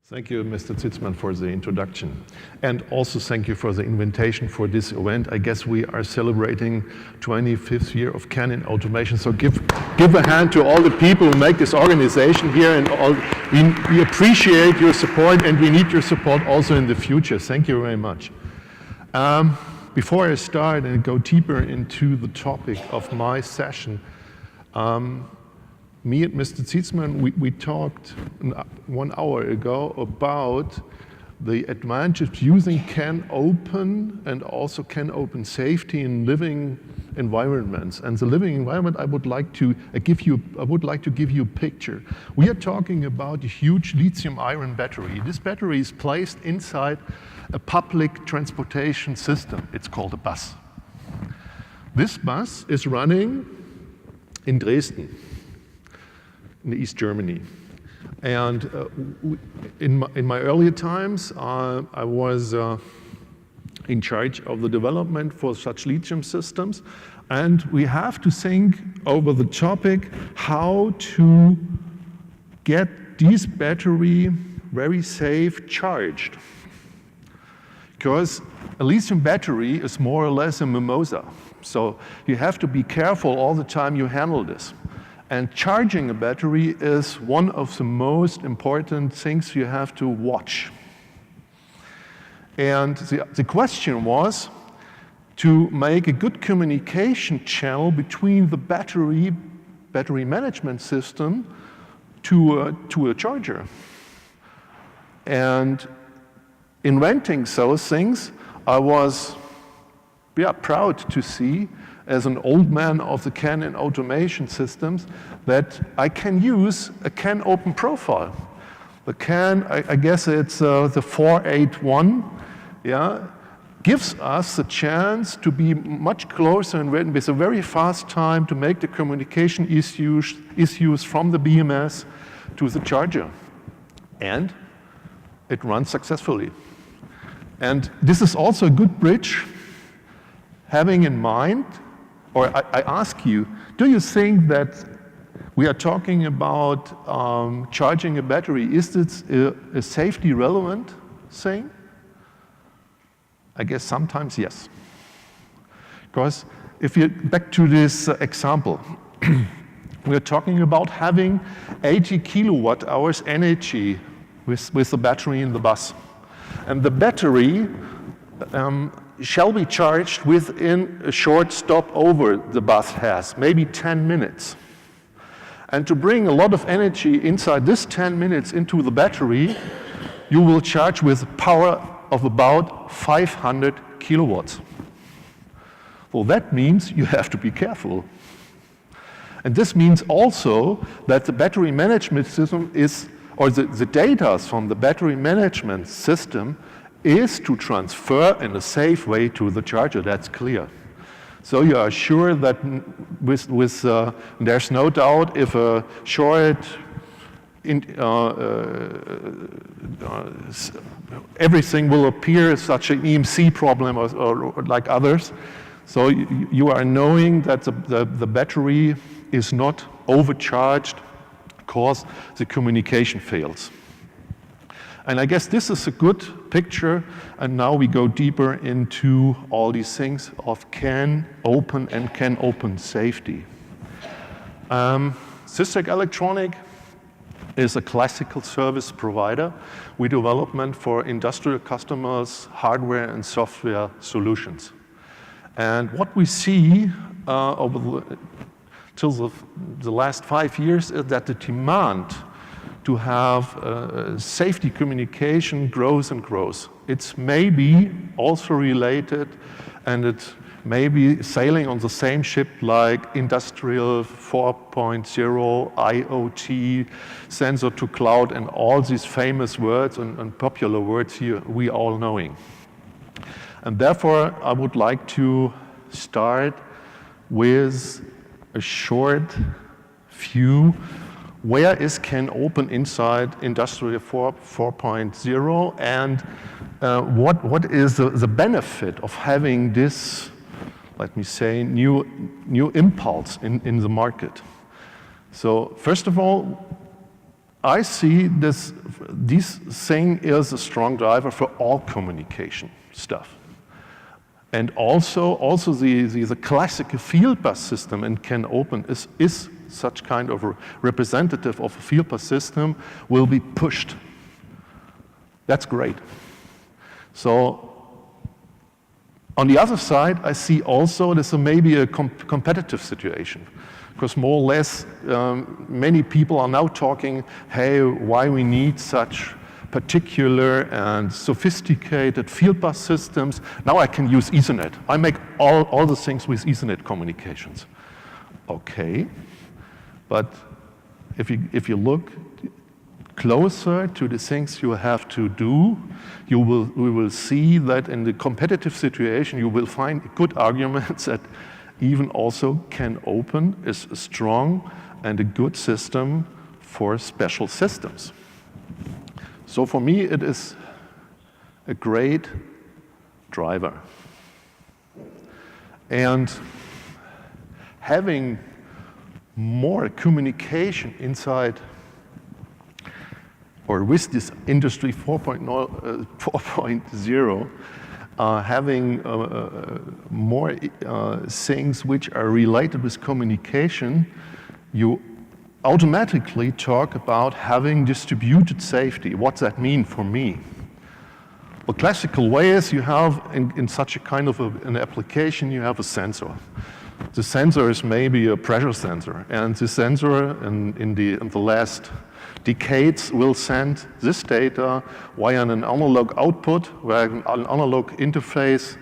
Thank you, Mr. Zitzmann, for the introduction. And also thank you for the invitation for this event. I guess we are celebrating 25th year of CAN automation. So give a hand to all the people who make this organization here, and we appreciate your support, and we need your support also in the future. Thank you very much. Before I start and go deeper into the topic of my session, me and Mr. Zitzmann, we talked 1 hour ago about the advantage using CANopen and also CANopen safety in living environments. And the living environment, I would like to give you a picture. We are talking about a huge lithium-ion battery. This battery is placed inside a public transportation system. It's called a bus. This bus is running in Dresden, in East Germany. And in my earlier times, I was in charge of the development for such lithium systems. And we have to think over the topic how to get this battery very safe charged. Because a lithium battery is more or less a mimosa. So you have to be careful all the time you handle this. And charging a battery is one of the most important things you have to watch. And the question was to make a good communication channel between the battery management system to a charger. And inventing those things, I was proud to see, as an old man of the CAN and automation systems, that I can use a CANopen profile. The CAN, I guess it's the 481, gives us the chance to be much closer and with a very fast time to make the communication issues from the BMS to the charger. And it runs successfully. And this is also a good bridge, having in mind, or I ask you, do you think that we are talking about charging a battery? Is this a safety relevant thing? I guess sometimes yes. Because if you back to this example, we are talking about having 80 kilowatt hours energy with the battery in the bus. And the battery shall be charged within a short stopover the bus has, maybe 10 minutes. And to bring a lot of energy inside this 10 minutes into the battery, you will charge with power of about 500 kilowatts. Well, that means you have to be careful. And this means also that the battery management system or the data from the battery management system is to transfer in a safe way to the charger. That's clear. So you are sure that there's no doubt if a short, everything will appear such an EMC problem or like others. So you are knowing that the battery is not overcharged because the communication fails. And I guess this is a good picture, and now we go deeper into all these things of CANopen and CANopen safety. Sys Tec Electronic is a classical service provider. We development for industrial customers, hardware and software solutions. And what we see till the last 5 years is that the demand to have safety communication grows and grows. It's maybe also related, and it may be sailing on the same ship like Industrial 4.0, IoT, sensor to cloud, and all these famous words and popular words here we all knowing. And therefore, I would like to start with a short view. Where is CANopen inside Industrial 4.0, and what is the benefit of having this, let me say, new impulse in the market? So first of all, I see this thing is a strong driver for all communication stuff. And also the classic field bus system in CANopen is such kind of a representative of a field bus system, will be pushed. That's great. So on the other side, I see also this may be a competitive situation, because more or less many people are now talking, hey, why we need such particular and sophisticated field bus systems. Now I can use Ethernet. I make all the things with Ethernet communications. Okay, but if you look closer to the things you have to do, we will see that in the competitive situation you will find good arguments that even also CANopen is a strong and a good system for special systems. So for me, it is a great driver. And having more communication inside or with this Industry 4.0, having more things which are related with communication, you automatically talk about having distributed safety. What's that mean for me? The classical way is you have, in such a kind of an application, you have a sensor. The sensor is maybe a pressure sensor, and the sensor in the last decades will send this data via an analog output, via an analog interface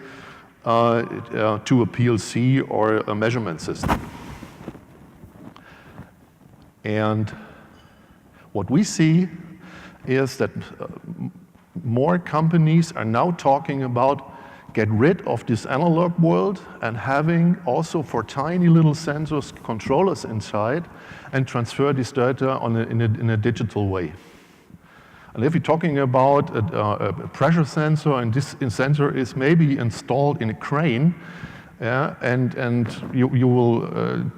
to a PLC or a measurement system. And what we see is that more companies are now talking about get rid of this analog world and having also for tiny little sensors controllers inside and transfer this data in a digital way. And if you're talking about a pressure sensor, and this sensor is maybe installed in a crane, yeah, and you will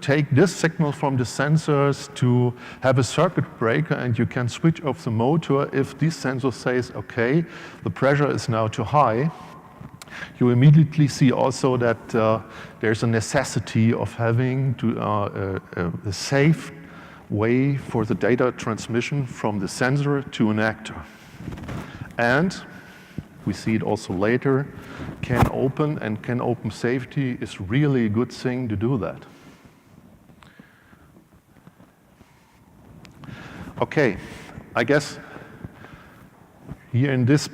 take this signal from the sensors to have a circuit breaker, and you can switch off the motor if this sensor says, okay, the pressure is now too high. You immediately see also that there's a necessity of having a safe way for the data transmission from the sensor to an actor. And we see it also later, CANopen and CANopen safety is really a good thing to do that. Okay, I guess here in this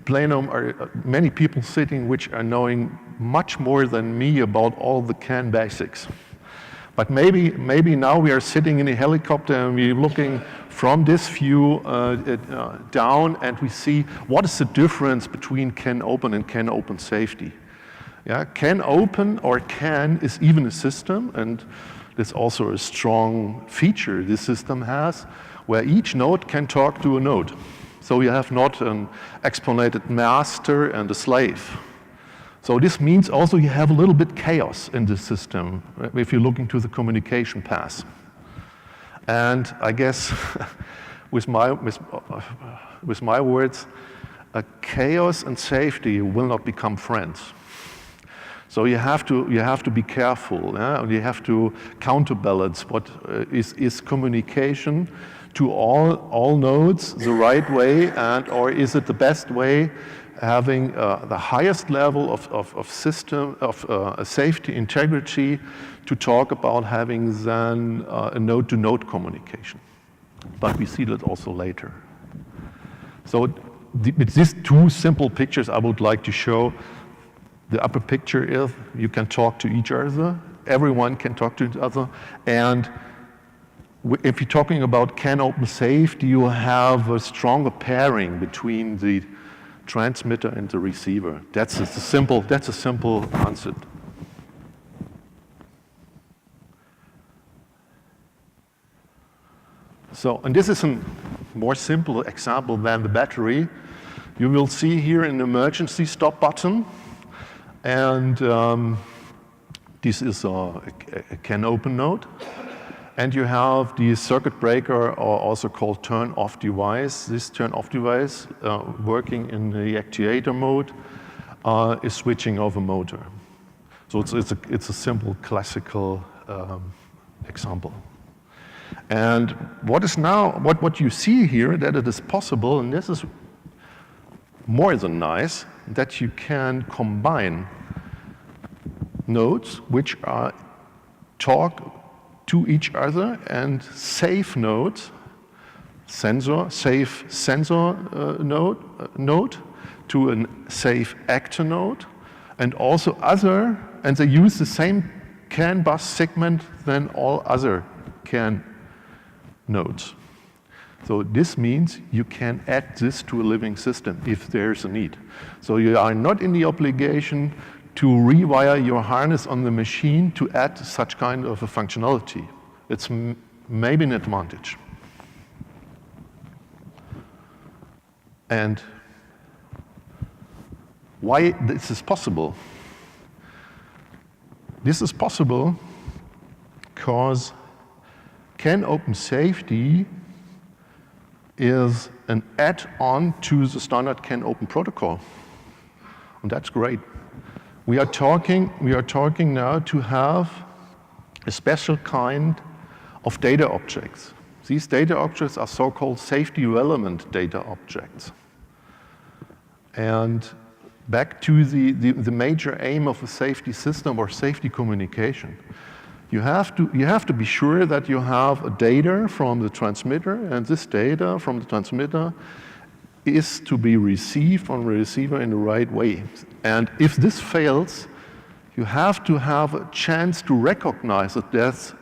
plenum are many people sitting which are knowing much more than me about all the CAN basics. But maybe now we are sitting in a helicopter and we're looking from this view down, and we see what is the difference between CANopen and CANopen safety. Yeah, CANopen or CAN is even a system, and there's also a strong feature this system has, where each node can talk to a node. So you have not an exponented master and a slave. So this means also you have a little bit chaos in the system if you're looking to the communication path. And I guess with my words, chaos and safety will not become friends. So you have to be careful, yeah? And you have to counterbalance what is communication to all nodes the right way, and or is it the best way, having the highest level of safety integrity to talk about having then a node-to-node communication. But we see that also later. So with these two simple pictures I would like to show. The upper picture is you can talk to each other, everyone can talk to each other, and if you're talking about CANopen safety, you have a stronger pairing between the transmitter and the receiver. That's a simple concept. So, and this is a more simple example than the battery. You will see here an emergency stop button, and this is a CANopen node. And you have the circuit breaker, or also called turn-off device. This turn-off device, working in the actuator mode, is switching off a motor. So it's a simple classical example. And what you see here, that it is possible, and this is more than nice, that you can combine nodes which are talk to each other and save nodes, save sensor node to a save actor node, and also other, and they use the same CAN bus segment than all other CAN nodes. So this means you can add this to a living system if there's a need. So you are not in the obligation to rewire your harness on the machine to add such kind of a functionality. It's maybe an advantage. And why this is possible? This is possible because CANopen Safety is an add-on to the standard CANopen protocol. And that's great. We are talking now to have a special kind of data objects. These data objects are so-called safety relevant data objects. And back to the major aim of a safety system or safety communication. You have to be sure that you have a data from the transmitter, and this data from the transmitter is to be received from the receiver in the right way. And if this fails, you have to have a chance to recognize that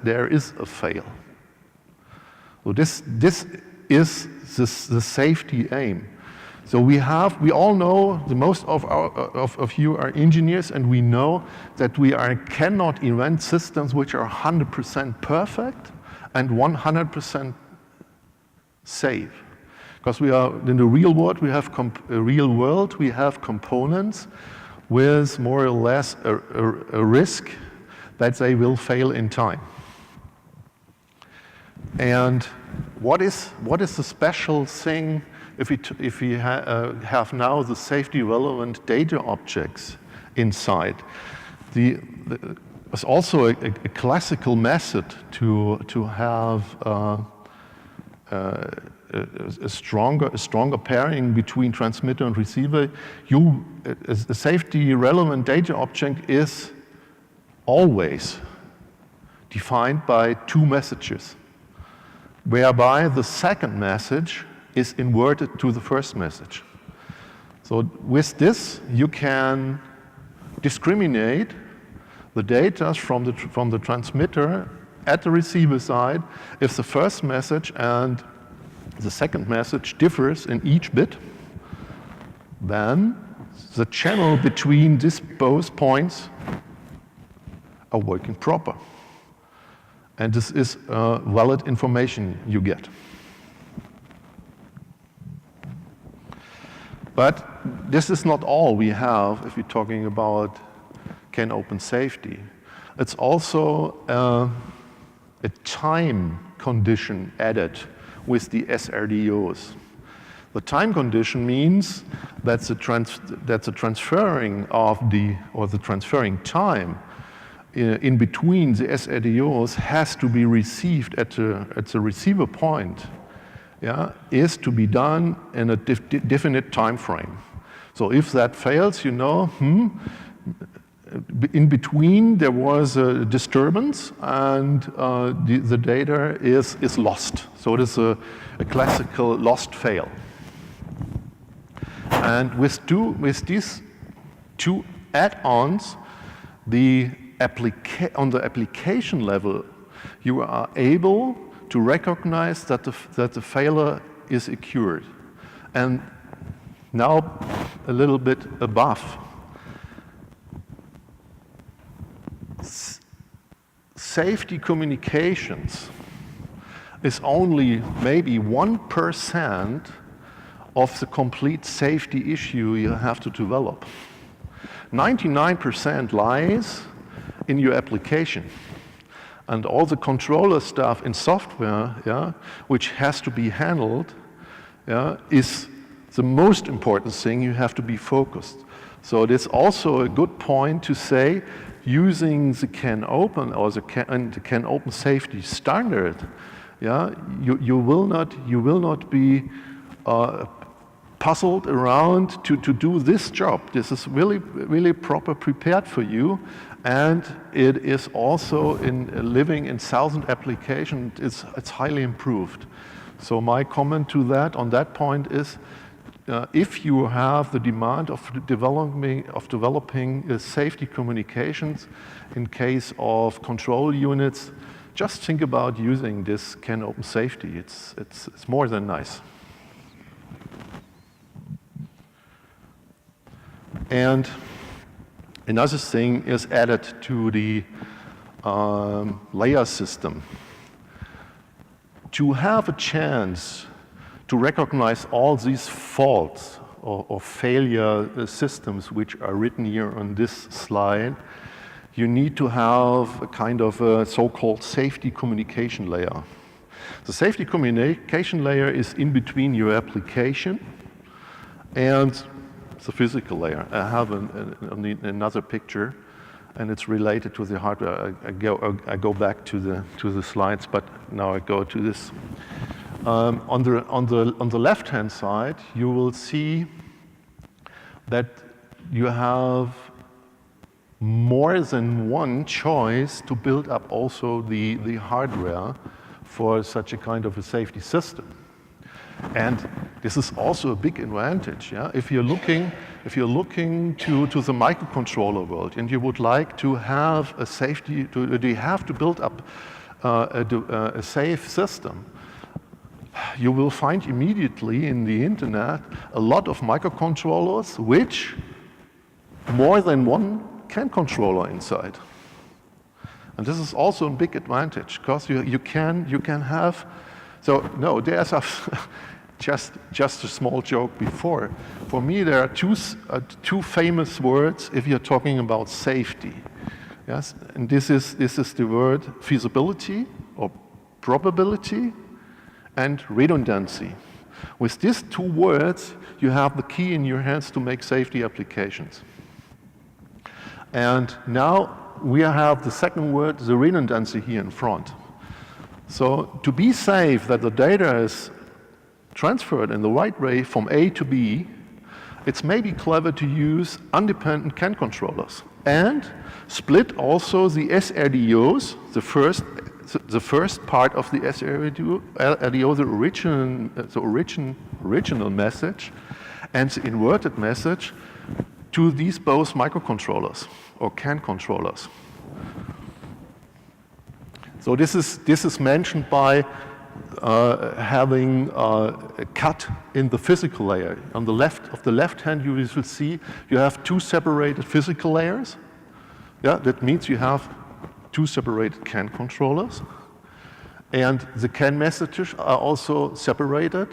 there is a fail. So this is the safety aim. So we all know, the most of you are engineers, and we know that cannot invent systems which are 100% perfect and 100% safe. Because we are in the real world, we have components with more or less a risk that they will fail in time. And what is the special thing if we have now the safety relevant data objects inside? It's also a classical method to have a stronger pairing between transmitter and receiver. A safety relevant data object is always defined by two messages, whereby the second message is inverted to the first message. So with this, you can discriminate the data from the transmitter at the receiver side if the first message and the second message differs in each bit. Then the channel between these both points are working proper. And this is valid information you get. But this is not all we have if we're talking about CANopen Safety. It's also a time condition added with the SRDOs. The time condition means that the transferring time in between the SRDOs has to be received at the receiver point, is to be done in a definite time frame. So if that fails, you know, in between there was a disturbance and the data is lost. So it is a classical lost fail. And with these two add-ons, on the application level, you are able to recognize that the failure is occurred. And now a little bit above. Safety communications is only maybe 1% of the complete safety issue you have to develop. 99% lies in your application. and all the controller stuff in software, yeah, which has to be handled, yeah, is the most important thing. You have to be focused. So it is also a good point to say, using the CANopen or the CANopen safety standard, yeah, you will not be puzzled around to do this job. This is really proper prepared for you, and it is also in living in 1,000 applications. It's highly improved. So my comment to that on that point is, if you have the demand of developing safety communications in case of control units, just think about using this CANopen safety. It's more than nice. And another thing is added to the layer system. To have a chance to recognize all these faults or failure systems which are written here on this slide, you need to have a kind of a so-called safety communication layer. The safety communication layer is in between your application and the physical layer. I have another picture, and it's related to the hardware. I go back to the slides, but now I go to this. On the left-hand side, you will see that you have more than one choice to build up also the hardware for such a kind of a safety system. And this is also a big advantage. Yeah? If you're looking to the microcontroller world and you would like to have a safety, you have to build up a safe system, you will find immediately in the internet a lot of microcontrollers which more than one CAN controller inside. And this is also a big advantage because you can have. So no, there's just a small joke before. For me, there are two famous words if you're talking about safety. Yes, and this is the word feasibility or probability and redundancy. With these two words, you have the key in your hands to make safety applications. And now we have the second word, the redundancy, here in front. So to be safe that the data is transferred in the right way from A to B, it's maybe clever to use independent CAN controllers and split also the SRDOs, the first part of the SRDO, the original message, and the inverted message to these both microcontrollers or CAN controllers. So this is mentioned by having a cut in the physical layer. On the left of the left hand, you will see you have two separated physical layers. Yeah, that means you have two separated CAN controllers, and the CAN messages are also separated.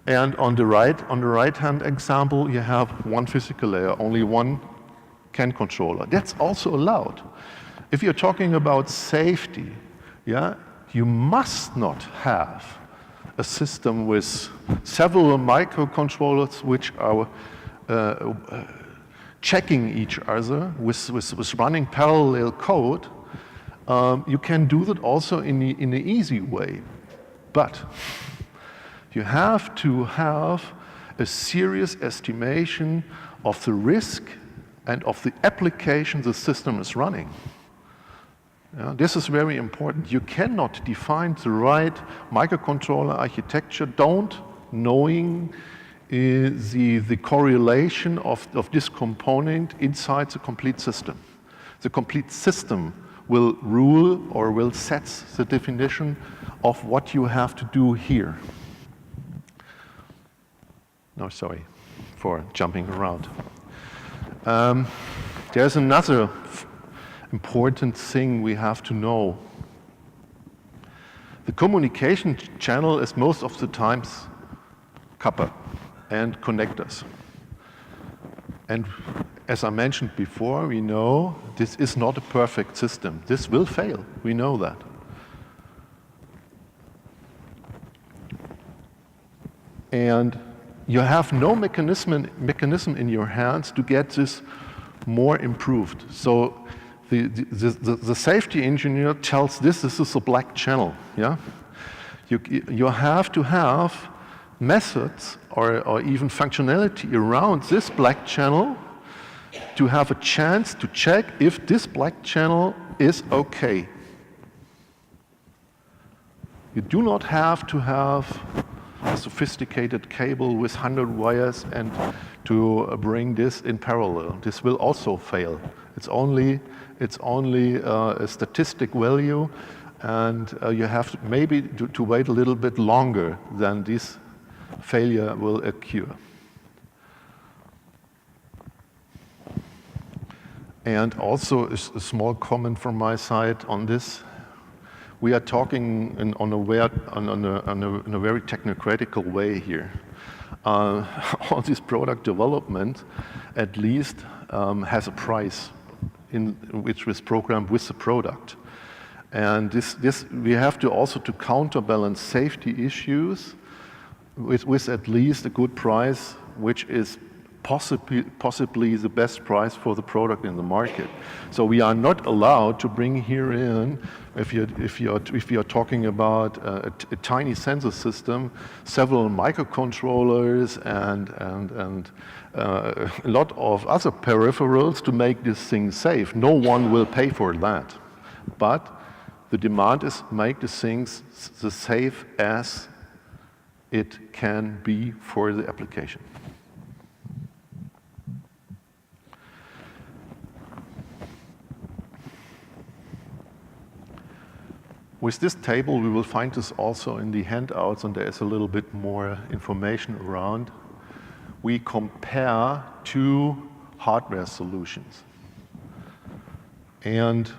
And on the right hand example, you have one physical layer, only one CAN controller. That's also allowed. If you're talking about safety, yeah, you must not have a system with several microcontrollers which are checking each other with running parallel code. You can do that also in an easy way, but you have to have a serious estimation of the risk and of the application the system is running. Yeah, this is very important. You cannot define the right microcontroller architecture don't knowing the correlation of this component inside the complete system. The complete system will rule or will set the definition of what you have to do here. No, sorry for jumping around. There's another important thing we have to know. The communication channel is most of the times copper and connectors. And as I mentioned before, we know this is not a perfect system. This will fail. We know that. And you have no mechanism in your hands to get this more improved. So the safety engineer tells this is a black channel. Yeah, you have to have methods or even functionality around this black channel to have a chance to check if this black channel is okay. You do not have to have a sophisticated cable with 100 wires and to bring this in parallel. This will also fail. It's only a statistic value, and you have to maybe to wait a little bit longer than this failure will occur. And also a small comment from my side on this. We are talking in a very technocratical way here. All this product development at least has a price which was programmed with the product. And this we have to also to counterbalance safety issues with at least a good price, which is possibly the best price for the product in the market. So we are not allowed to bring here in, if you're talking about a tiny sensor system, several microcontrollers and a lot of other peripherals to make this thing safe. No one will pay for that. But the demand is make the things as safe as it can be for the application. With this table, we will find this also in the handouts, and there is a little bit more information around. We compare two hardware solutions. And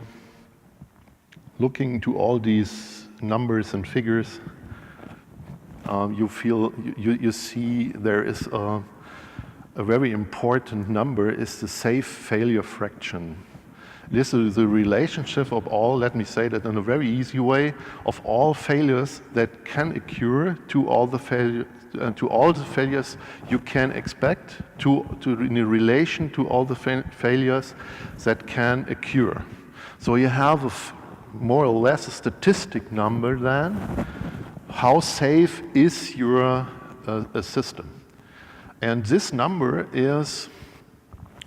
looking to all these numbers and figures, you see there is a very important number is the safe failure fraction. This is the relationship of all, let me say that in a very easy way, of all failures that can occur to all the failures you can expect in relation to all the failures that can occur. So you have more or less a statistic number then. How safe is your system? And this number is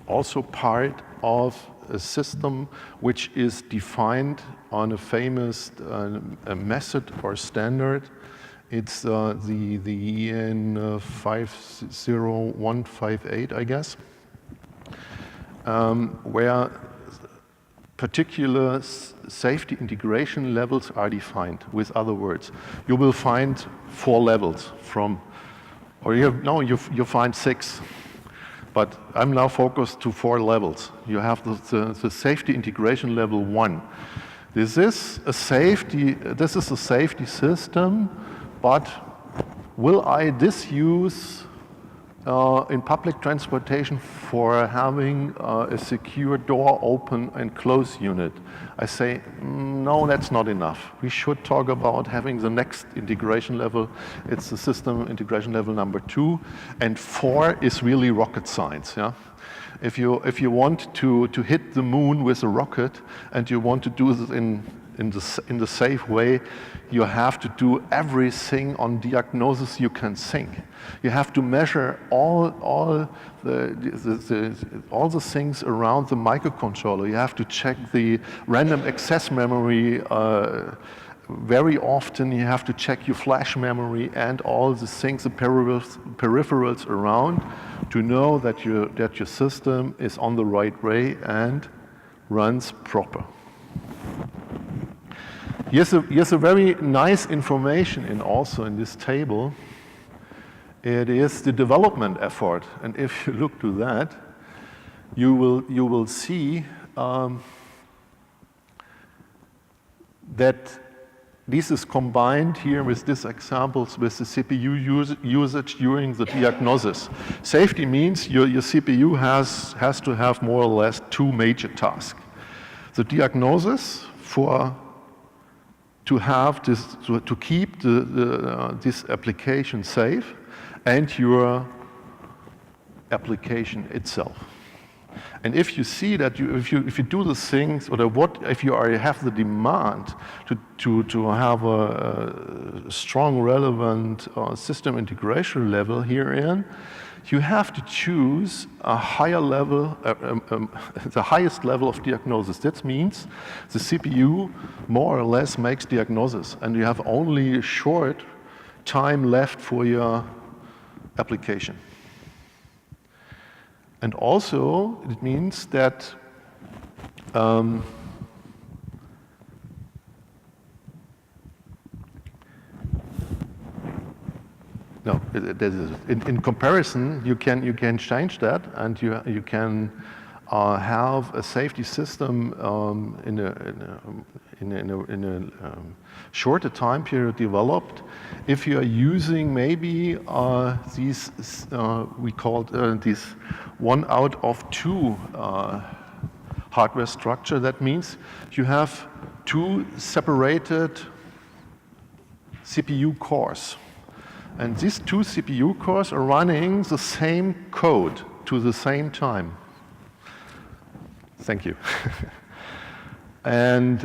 also part of a system which is defined on a famous method or standard. It's the EN 50158, I guess, where particular safety integration levels are defined. With other words, you will find 4 levels from, or you find 6. But I'm now focused to 4 levels. You have the safety integration level 1. This is a safety system, but will I disuse in public transportation for having a secure door open and close unit? I say, no, that's not enough. We should talk about having the next integration level. It's the system integration level number 2, and 4 is really rocket science. Yeah? If you want to hit the moon with a rocket and you want to do this in the safe way, you have to do everything on diagnosis you can think. You have to measure all the things around the microcontroller. You have to check the random access memory. Very often you have to check your flash memory and all the things, the peripherals around, to know that your system is on the right way and runs proper. Here's a very nice information also in this table. It is the development effort, and if you look to that, you will see that this is combined here with these examples with the CPU usage during the diagnosis. Safety means your CPU has to have more or less two major tasks. The diagnosis to have this, to keep this application safe, and your application itself. And if you see that if you do the things, or if you have the demand to have a strong, relevant system integration level herein, you have to choose a higher level, the highest level of diagnosis. That means the CPU more or less makes diagnosis, and you have only a short time left for your application. And also, it means that in comparison, you can change that, and you can have a safety system in a shorter time period developed if you are using maybe these we call these 1 out of 2 hardware structure. That means you have 2 separated CPU cores. And these 2 CPU cores are running the same code to the same time. Thank you. And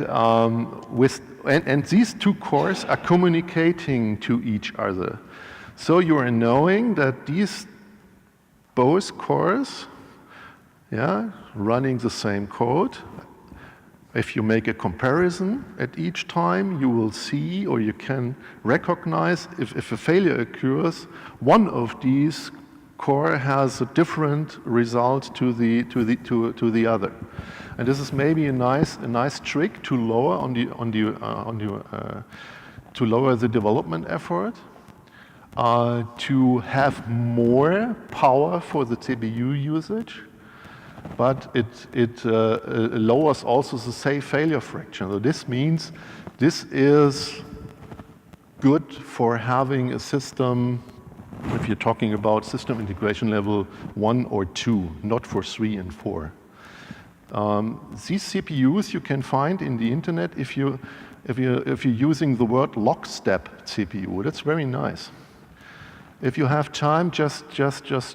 these 2 cores are communicating to each other. So you are knowing that these both cores, running the same code. If you make a comparison at each time, you will see, or you can recognize if a failure occurs, one of these core has a different result to the other. And this is maybe a nice trick to lower to lower the development effort, to have more power for the CPU usage, but it lowers also the safe failure fraction. So this means this is good for having a system, if you're talking about system integration level 1 or 2, not for 3 and 4. These CPUs you can find in the internet if you're using the word lockstep CPU. That's very nice. If you have time, just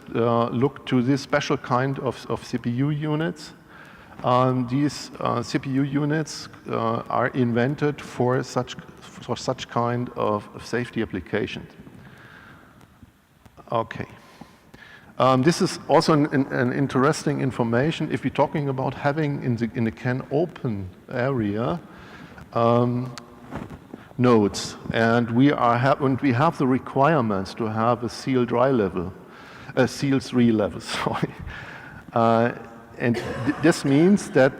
look to this special kind of CPU units. These CPU units are invented for such kind of safety applications. Okay. This is also an interesting information if we're talking about having in the CANopen area nodes, and we have the requirements to have a CL3 level, sorry. And this means that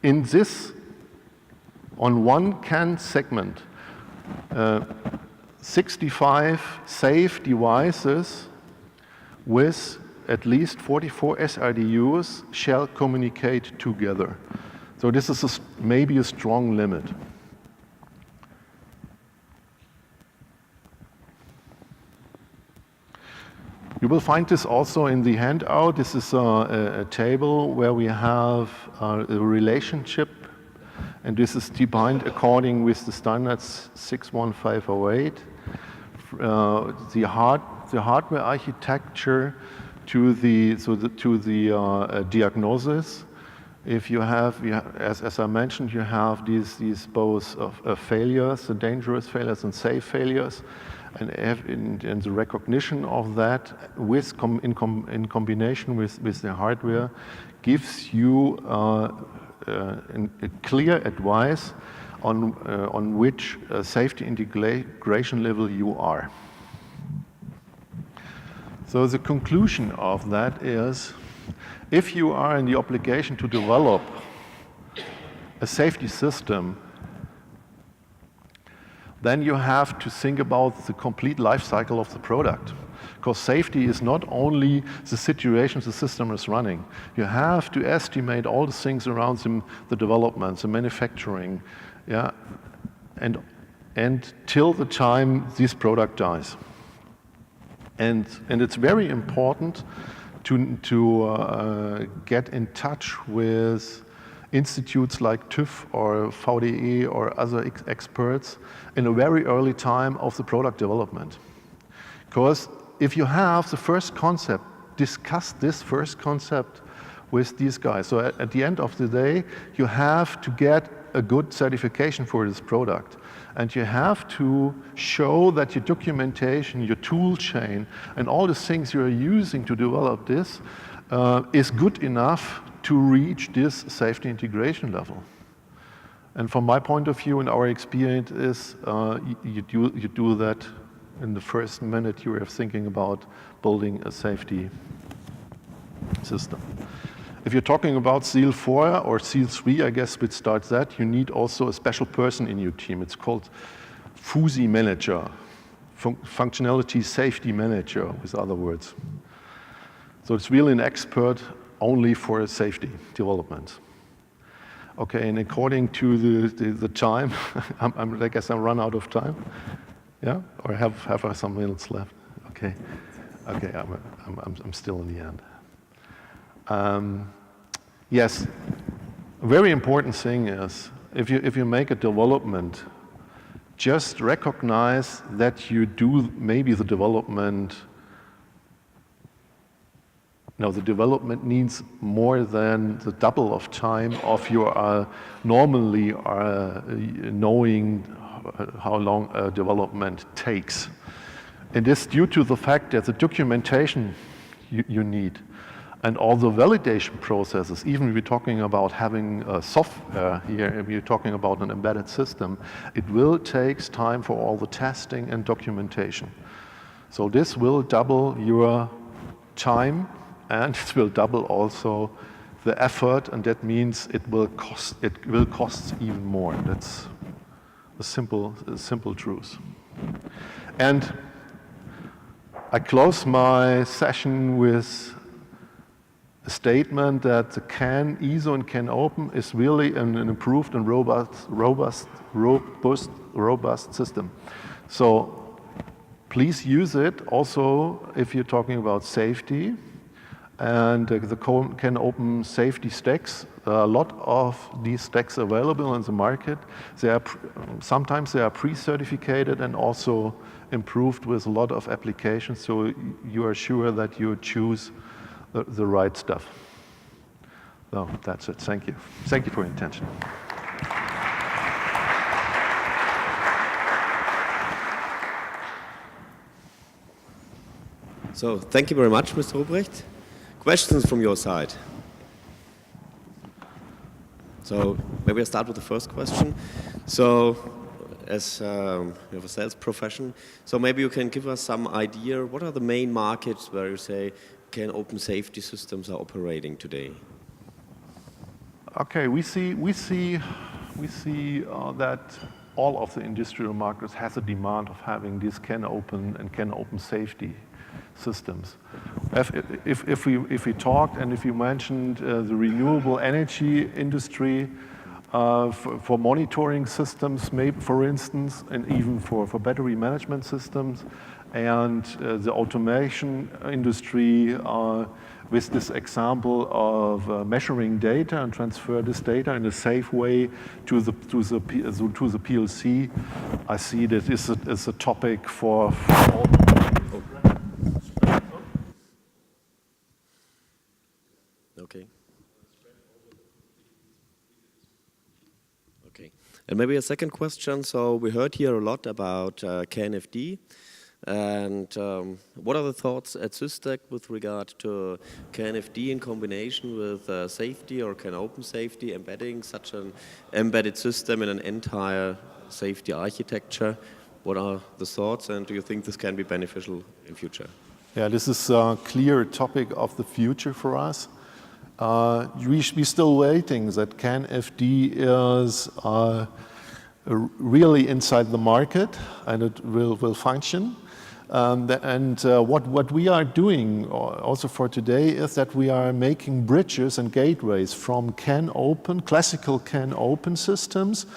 in this, on one CAN segment, 65 safe devices with at least 44 SRDUs shall communicate together. So this is maybe a strong limit. You will find this also in the handout. This is a table where we have a relationship, and this is defined according with the standards 61508. The hardware architecture to the diagnosis. If you have, as I mentioned, you have these both failures, the dangerous failures and safe failures, and in the recognition of that, in combination with the hardware, gives you a clear advice on which safety integration level you are. So the conclusion of that is, if you are in the obligation to develop a safety system, then you have to think about the complete life cycle of the product. Because safety is not only the situation the system is running. You have to estimate all the things around the development, the manufacturing, and and till the time this product dies. And it's very important to get in touch with institutes like TÜV or VDE or other experts in a very early time of the product development. Because if you have the first concept, discuss this first concept with these guys. So at the end of the day, you have to get a good certification for this product. And you have to show that your documentation, your tool chain, and all the things you're using to develop this is good enough to reach this safety integration level. And from my point of view and our experience is you do that in the first minute you are thinking about building a safety system. If you're talking about SEAL 4 or SEAL 3, I guess which starts that, you need also a special person in your team. It's called FUSI manager, functionality safety manager, with other words. So it's really an expert only for safety development. Okay, and according to the time, I guess I'm run out of time. Yeah, or have I some minutes left? Okay, okay, I'm still in the end. Yes, a very important thing is if you make a development, just recognize that you do maybe the development. No, the development needs more than the double of time of your normally knowing how long a development takes. And this due to the fact that the documentation you need and all the validation processes, even if we're talking about having software here, if you're talking about an embedded system, it will take time for all the testing and documentation. So this will double your time, and it will double also the effort, and that means it will cost even more. That's a simple truth. And I close my session with a statement that the ISO and CANopen is really an improved and robust system. So please use it also if you're talking about safety. And the CANopen safety stacks, a lot of these stacks available in the market. Sometimes they are pre-certificated and also improved with a lot of applications, so you are sure that you choose the right stuff. So that's it. Thank you. Thank you for your attention. So thank you very much, Mr. Rupprecht. Questions from your side? So maybe I'll start with the first question. So as you have a sales profession, so maybe you can give us some idea, what are the main markets where you say CANopen safety systems are operating today? Okay, we see that all of the industrial markets has a demand of having this CANopen and CANopen safety systems. If we talked and if you mentioned the renewable energy industry for monitoring systems, maybe for instance, and even for battery management systems, and the automation industry with this example of measuring data and transfer this data in a safe way to the PLC, I see that this is a topic for all. Okay. Okay. And maybe a second question. So we heard here a lot about CANFD. And what are the thoughts at Sys Tec with regard to CANFD in combination with safety or CANopen safety, embedding such an embedded system in an entire safety architecture? What are the thoughts, and do you think this can be beneficial in future? Yeah, this is a clear topic of the future for us. We're still waiting that CANFD is really inside the market and it will function. What we are doing also for today is that we are making bridges and gateways from CANopen, classical CANopen systems,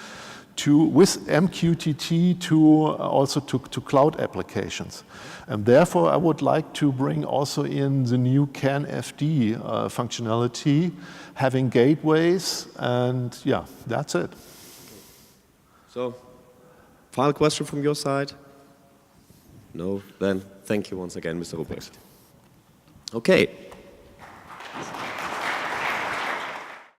with MQTT also to cloud applications. And therefore, I would like to bring also in the new CANFD functionality, having gateways, and yeah, that's it. So, final question from your side? No? Then thank you once again, Mr. Rupprecht. Okay.